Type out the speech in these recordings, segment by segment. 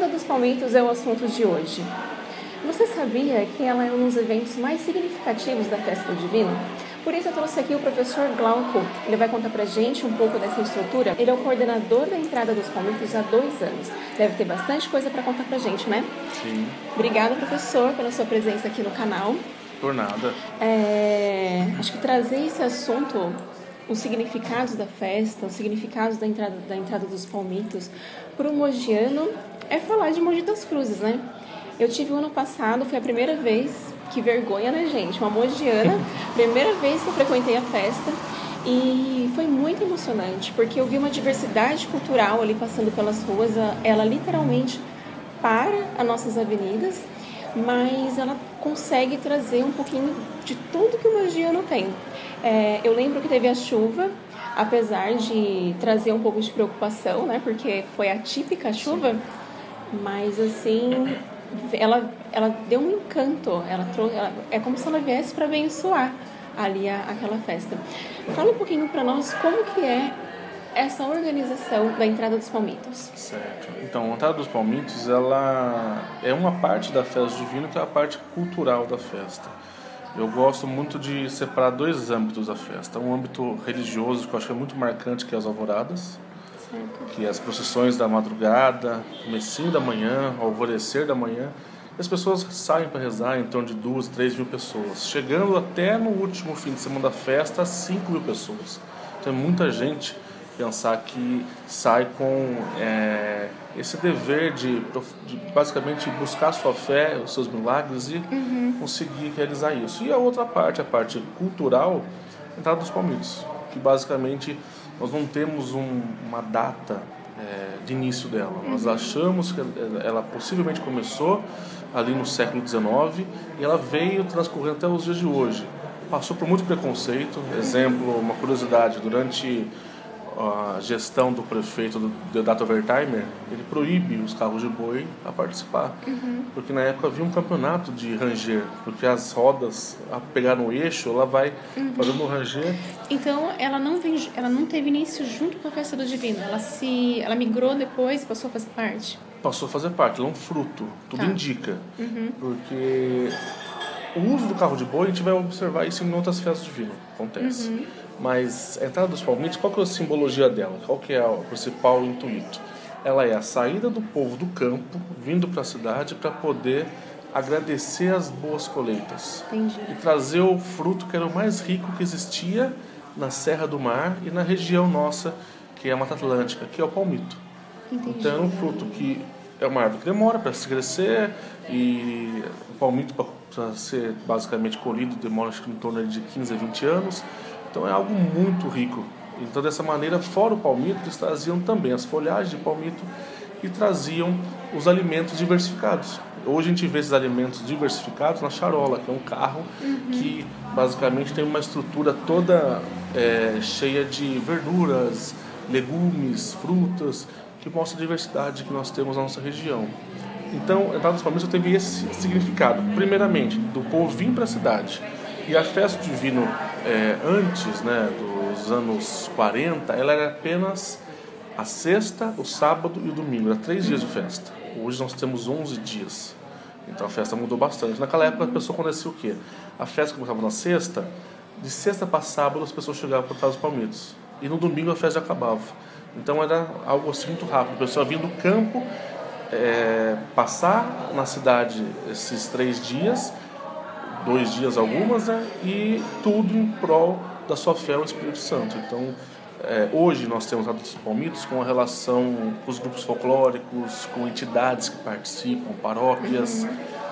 Entrada dos Palmitos é o assunto de hoje. Você sabia que ela é um dos eventos mais significativos da Festa do Divino? Por isso eu trouxe aqui o professor Glauco. Ele vai contar pra gente um pouco dessa estrutura. Ele é o coordenador da Entrada dos Palmitos há 2 anos. Deve ter bastante coisa para contar pra gente, né? Sim. Obrigada, professor, pela sua presença aqui no canal. Por nada. Acho que trazer esse assunto, os significados da festa, os significados da entrada dos Palmitos, para o mogiano, é falar de Mogi das Cruzes, né? Eu tive o ano passado, foi a primeira vez, que vergonha, né, gente? Uma mogiana, primeira vez que eu frequentei a festa, e foi muito emocionante, porque eu vi uma diversidade cultural ali passando pelas ruas. Ela literalmente para as nossas avenidas, mas ela consegue trazer um pouquinho de tudo que o mogiano tem. Eu lembro que teve a chuva, apesar de trazer um pouco de preocupação, né? Porque foi a típica chuva, mas assim, ela deu um encanto. É como se ela viesse para abençoar ali aquela festa. Fala um pouquinho para nós como que é essa organização da Entrada dos Palmitos. Certo. Então, a Entrada dos Palmitos, ela é uma parte da festa divina, que é a parte cultural da festa. Eu gosto muito de separar 2 âmbitos da festa. Um âmbito religioso, que eu acho que é muito marcante, que é as alvoradas, certo, que é as procissões da madrugada, comecinho da manhã, alvorecer da manhã. E as pessoas saem para rezar em torno de 2, 3 mil pessoas, chegando até no último fim de semana da festa a 5 mil pessoas. Então é muita gente. Pensar que sai com esse dever de basicamente buscar a sua fé, os seus milagres e conseguir realizar isso. E a outra parte, a parte cultural, a Entrada dos Palmitos, que basicamente nós não temos uma data de início dela. Nós achamos que ela possivelmente começou ali no século XIX e ela veio transcorrendo até os dias de hoje. Passou por muito preconceito. Exemplo, uma curiosidade, durante a gestão do prefeito Deodato Wertheimer, ele proíbe os carros de boi a participar, porque na época havia um campeonato de ranger, porque as rodas pegaram o eixo, ela vai fazendo um ranger. Então ela não teve início junto com a Festa do Divino, ela migrou depois e passou a fazer parte? Passou a fazer parte, ela é um fruto, tudo indica, porque o uso do carro de boi, a gente vai observar isso em outras festas divinas, acontece. Mas a Entrada dos Palmitos, qual que é a simbologia dela? Qual que é o principal intuito? Ela é a saída do povo do campo, vindo para a cidade para poder agradecer as boas colheitas. Entendi. E trazer o fruto que era o mais rico que existia na Serra do Mar e na região nossa, que é a Mata Atlântica, que é o palmito. Entendi. Então é um fruto que é uma árvore que demora para se crescer, e o palmito para ser basicamente colhido demora acho que em torno de 15 a 20 anos. Então é algo muito rico. Então dessa maneira, fora o palmito, eles traziam também as folhagens de palmito e traziam os alimentos diversificados. Hoje a gente vê esses alimentos diversificados na charola, que é um carro que basicamente tem uma estrutura toda cheia de verduras, legumes, frutas, que mostra a diversidade que nós temos na nossa região. Então, a Entrada dos Palmitos teve esse significado, primeiramente, do povo vir para a cidade. E a festa do divino, antes, né, dos anos 40, ela era apenas a sexta, o sábado e o domingo. Era 3 dias de festa. Hoje nós temos 11 dias. Então a festa mudou bastante. Naquela época a pessoa acontecia o quê? A festa começava na sexta, de sexta para sábado as pessoas chegavam para trás dos Palmitos. E no domingo a festa já acabava. Então era algo assim muito rápido. A pessoa vinha do campo, passar na cidade esses 3 dias, 2 dias algumas, né? E tudo em prol da sua fé ao Espírito Santo. Então, hoje nós temos a Entrada dos Palmitos com a relação com os grupos folclóricos, com entidades que participam, paróquias,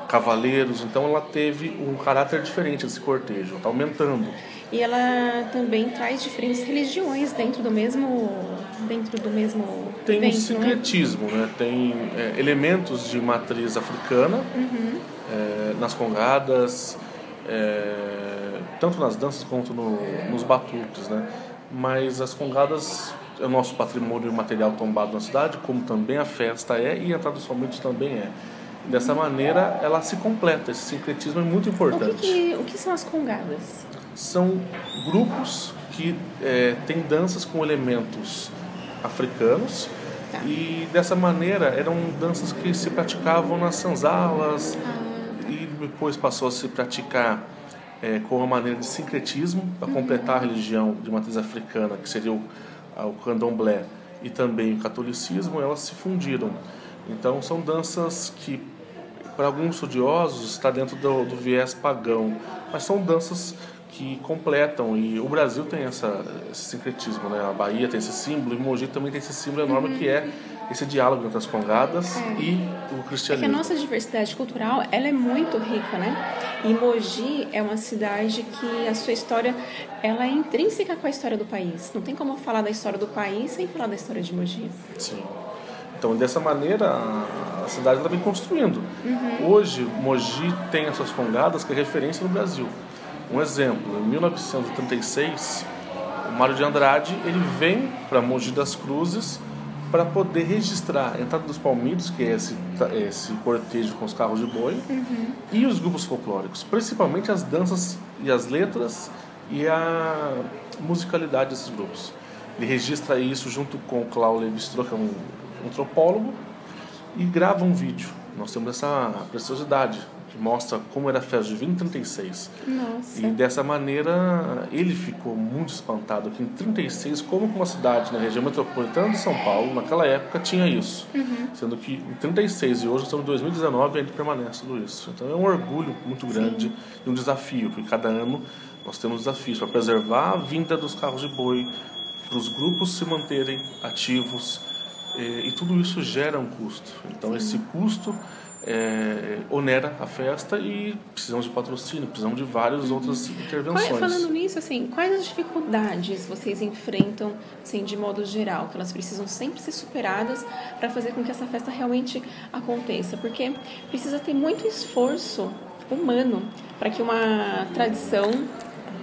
cavaleiros. Então ela teve um caráter diferente desse cortejo, está aumentando. E ela também traz diferentes religiões dentro do mesmo tem evento, um sincretismo, né? Tem elementos de matriz africana nas congadas, tanto nas danças quanto nos batuques, né? Mas as congadas é o nosso patrimônio material tombado na cidade, como também a festa e a Entrada dos Palmitos também é. Dessa maneira, ela se completa, esse sincretismo é muito importante. O que são as congadas? São grupos que têm danças com elementos africanos, E dessa maneira eram danças que se praticavam nas senzalas e depois passou a se praticar com uma maneira de sincretismo para completar a religião de matriz africana, que seria o candomblé e também o catolicismo. Elas se fundiram. Então são danças que para alguns estudiosos está dentro do viés pagão, mas são danças que completam, e o Brasil tem esse sincretismo, né? A Bahia tem esse símbolo, e Mogi também tem esse símbolo enorme que é esse diálogo entre as congadas e o cristianismo. É que a nossa diversidade cultural, ela é muito rica, né? E Mogi é uma cidade que a sua história, ela é intrínseca com a história do país. Não tem como falar da história do país sem falar da história de Mogi. Sim. Então, dessa maneira, a cidade está bem construindo. Hoje, Mogi tem essas congadas que é referência no Brasil. Um exemplo, em 1936, o Mário de Andrade ele vem para Mogi das Cruzes para poder registrar a entrada dos palmitos, que é esse cortejo com os carros de boi, e os grupos folclóricos, principalmente as danças e as letras e a musicalidade desses grupos. Ele registra isso junto com o Cláudio Lévi-Strauss, que é um antropólogo, e grava um vídeo. Nós temos essa preciosidade que mostra como era a festa divina em 36. Nossa. E dessa maneira ele ficou muito espantado que em 36, como uma cidade na região metropolitana de São Paulo, naquela época tinha isso. Sendo que em 36 e hoje estamos em 2019 ainda permanece tudo isso. Então é um orgulho muito grande e um desafio, porque cada ano nós temos desafios para preservar a vinda dos carros de boi, para os grupos se manterem ativos, e tudo isso gera um custo. Então esse custo onera a festa e precisamos de patrocínio, precisamos de várias outras intervenções. Falando nisso, assim, quais as dificuldades vocês enfrentam, assim, de modo geral, que elas precisam sempre ser superadas para fazer com que essa festa realmente aconteça? Porque precisa ter muito esforço humano para que uma tradição,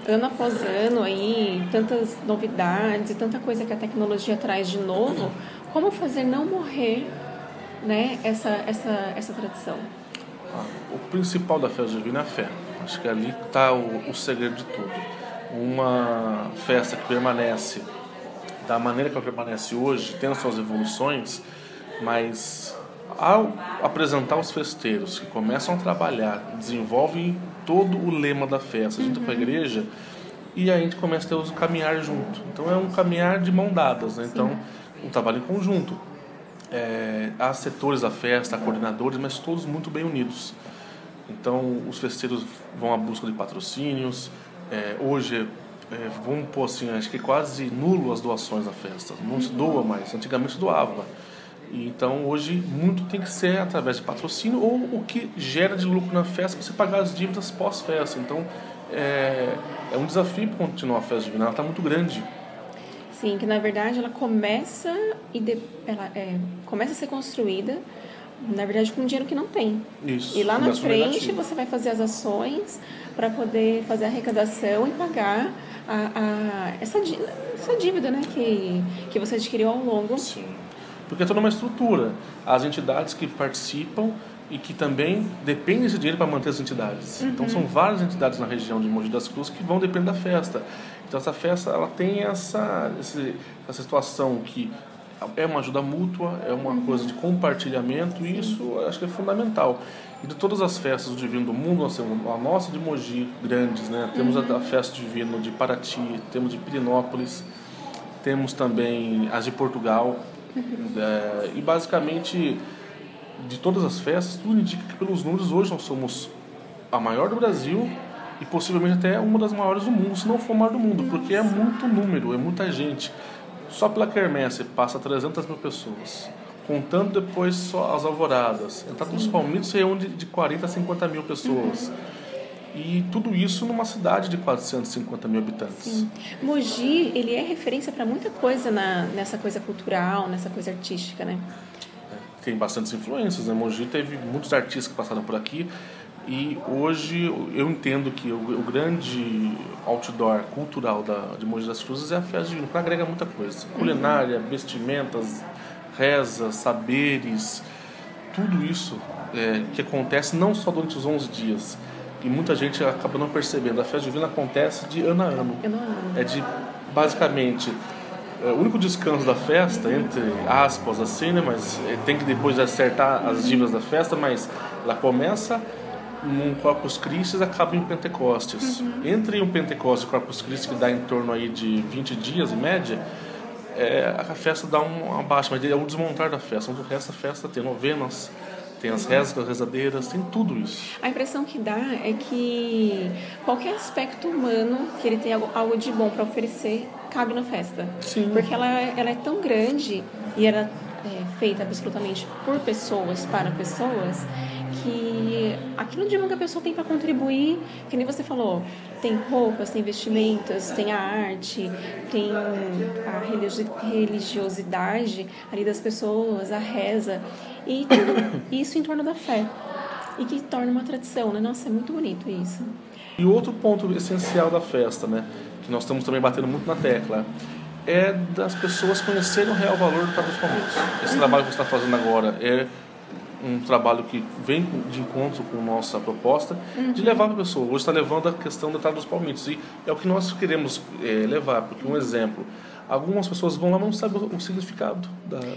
ano após ano, aí, tantas novidades e tanta coisa que a tecnologia traz de novo, como fazer não morrer, né, essa tradição? O principal da festa divina é a fé. Acho que ali está o segredo de tudo. Uma festa que permanece da maneira que ela permanece hoje, tendo suas evoluções, mas ao apresentar os festeiros que começam a trabalhar, desenvolvem todo o lema da festa junto com a igreja, e aí a gente começa a ter o caminhar junto. Então é um caminhar de mão dadas, né? Então um trabalho em conjunto. Há setores da festa, há coordenadores, mas todos muito bem unidos. Então os festeiros vão à busca de patrocínios. Hoje vamos pôr assim, acho que é quase nulo as doações da festa, não se doa mais, antigamente doava. E então hoje muito tem que ser através de patrocínio ou o que gera de lucro na festa para você pagar as dívidas pós-festa. Então é um desafio para continuar a festa divina, ela está muito grande. Sim, que na verdade ela começa começa a ser construída, na verdade, com dinheiro que não tem. Isso, e lá na frente você vai fazer as ações para poder fazer a arrecadação e pagar essa dívida, né, que você adquiriu ao longo. Sim, porque é toda uma estrutura. As entidades que participam e que também dependem desse dinheiro para manter as entidades. Então são várias entidades na região de Mogi das Cruzes que vão depender da festa. Então essa festa ela tem essa situação que é uma ajuda mútua, é uma coisa de compartilhamento, e isso acho que é fundamental. E de todas as festas do Divino do mundo, nós temos a nossa de Mogi, grandes, né? Temos a festa divina de Paraty, temos de Pirinópolis, temos também as de Portugal, e basicamente de todas as festas, tudo indica que pelos números hoje nós somos a maior do Brasil e possivelmente até uma das maiores do mundo, se não for a maior do mundo, porque é muito número, é muita gente. Só pela quermesse passa 300 mil pessoas, contando depois só as alvoradas. A entrada dos palmitos se reúne de 40 a 50 mil pessoas. E tudo isso numa cidade de 450 mil habitantes. Sim. Mogi, ele é referência para muita coisa nessa coisa cultural, nessa coisa artística, né? Tem bastantes influências, né? Mogi teve muitos artistas que passaram por aqui, e hoje eu entendo que o grande outdoor cultural de Mogi das Cruzes é a festa divina, que agrega muita coisa. Culinária, vestimentas, rezas, saberes, tudo isso que acontece não só durante os 11 dias, e muita gente acaba não percebendo. A festa divina acontece de ano a ano. É de, basicamente, o único descanso da festa, entre aspas, assim, né? Mas tem que depois acertar as dívidas da festa, mas ela começa num Corpus Christi e acaba em Pentecostes. Entre um Pentecostes e Corpus Christi, que dá em torno aí de 20 dias, em média, a festa dá uma baixa, mas é o desmontar da festa. O resto da festa tem novenas, tem as rezas, as rezadeiras, tem tudo isso. A impressão que dá é que qualquer aspecto humano que ele tenha algo de bom para oferecer cabe na festa. Sim. Porque ela é tão grande e ela é feita absolutamente por pessoas, para pessoas, que aquilo de bom que a pessoa tem para contribuir, que nem você falou, tem roupas, tem vestimentas, tem a arte, tem a religiosidade ali das pessoas, a reza, e tudo isso em torno da fé. E que torna uma tradição, né? Nossa, é muito bonito isso. E outro ponto essencial da festa, né, que nós estamos também batendo muito na tecla, é das pessoas conhecerem o real valor do Trabalho dos Palmitos. Esse trabalho que você está fazendo agora é um trabalho que vem de encontro com a nossa proposta de levar para a pessoa. Hoje está levando a questão do Trabalho dos Palmitos, e é o que nós queremos levar, porque um exemplo, algumas pessoas vão lá e não sabem o significado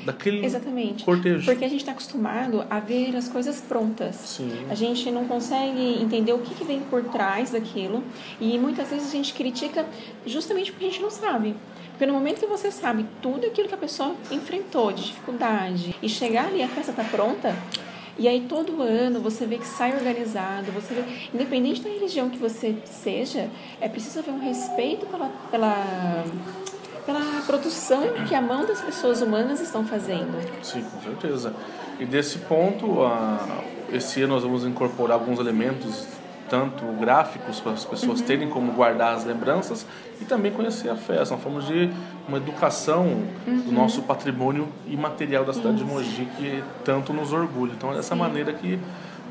daquele Exatamente. cortejo. Porque a gente está acostumado a ver as coisas prontas. Sim. A gente não consegue entender o que vem por trás daquilo, e muitas vezes a gente critica justamente porque a gente não sabe. Porque no momento que você sabe tudo aquilo que a pessoa enfrentou de dificuldade e chegar ali, a festa está pronta, e aí todo ano você vê que sai organizado, você vê, independente da religião que você seja, é preciso haver um respeito pela produção que a mão das pessoas humanas estão fazendo. Sim, com certeza. E desse ponto, esse ano nós vamos incorporar alguns elementos, tanto gráficos, para as pessoas terem como guardar as lembranças, e também conhecer a festa, uma forma de uma educação do nosso patrimônio imaterial da cidade de Mogi, que tanto nos orgulha. Então é dessa maneira que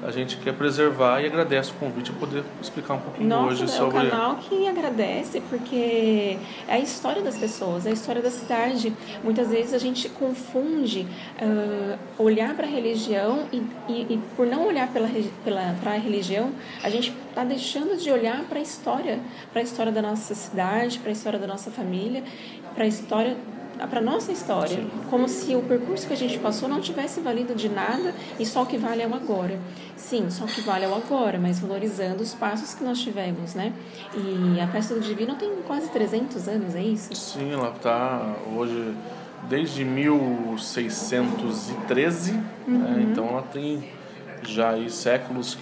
a gente quer preservar, e agradece o convite a poder explicar um pouquinho hoje sobre... Nossa, é o canal que agradece, porque é a história das pessoas, é a história da cidade. Muitas vezes a gente confunde olhar para a religião e por não olhar para a religião, a gente está deixando de olhar para a história da nossa cidade, para a história da nossa família, para nossa história, como se o percurso que a gente passou não tivesse valido de nada e só o que vale é o agora. Sim, só o que vale é o agora, mas valorizando os passos que nós tivemos, né? E a Festa do Divino tem quase 300 anos, é isso? Sim, ela está hoje desde 1613, né? Então ela tem já aí séculos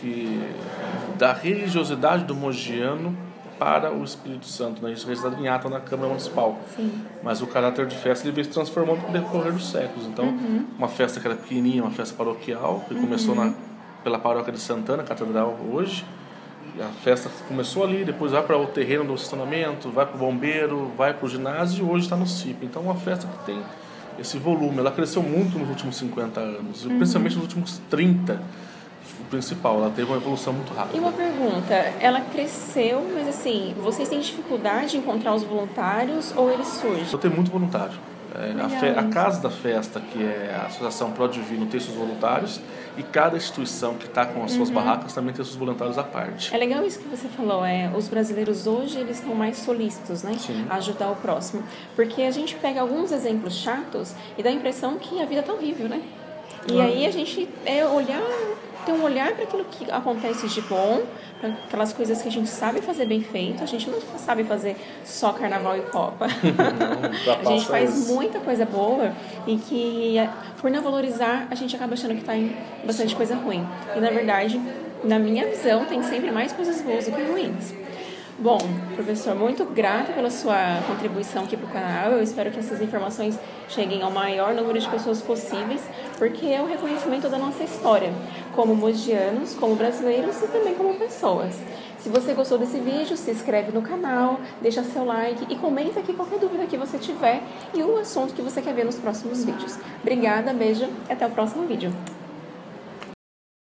da religiosidade do mogiano para o Espírito Santo, né? Isso é registrado em ata na Câmara Municipal. Sim. Mas o caráter de festa ele veio se transformando no decorrer dos séculos. Então, uma festa que era pequenininha, uma festa paroquial, que começou pela paróquia de Santana, catedral hoje. E a festa começou ali, depois vai para o terreno do estacionamento, vai para o bombeiro, vai para o ginásio, e hoje está no CIP. Então, uma festa que tem esse volume. Ela cresceu muito nos últimos 50 anos, principalmente nos últimos 30. O principal, ela teve uma evolução muito rápida. E uma pergunta, ela cresceu, mas assim, vocês têm dificuldade em encontrar os voluntários ou eles surgem? Eu tenho muito voluntário. A Casa da Festa, que é a Associação Pro Divino, tem seus voluntários, e cada instituição que está com as suas barracas também tem seus voluntários à parte. É legal isso que você falou, os brasileiros hoje eles estão mais solícitos, né, a ajudar o próximo, porque a gente pega alguns exemplos chatos e dá a impressão que a vida tá horrível, né? E aí a gente tem um olhar para aquilo que acontece de bom, para aquelas coisas que a gente sabe fazer bem feito. A gente não sabe fazer só carnaval e Copa. A gente faz muita coisa boa e que, por não valorizar, a gente acaba achando que está em bastante coisa ruim. E, na verdade, na minha visão, tem sempre mais coisas boas do que ruins. Bom, professor, muito grata pela sua contribuição aqui para o canal. Eu espero que essas informações cheguem ao maior número de pessoas possíveis, porque é o reconhecimento da nossa história, como mogianos, como brasileiros e também como pessoas. Se você gostou desse vídeo, se inscreve no canal, deixa seu like e comenta aqui qualquer dúvida que você tiver e o assunto que você quer ver nos próximos vídeos. Obrigada, beijo e até o próximo vídeo.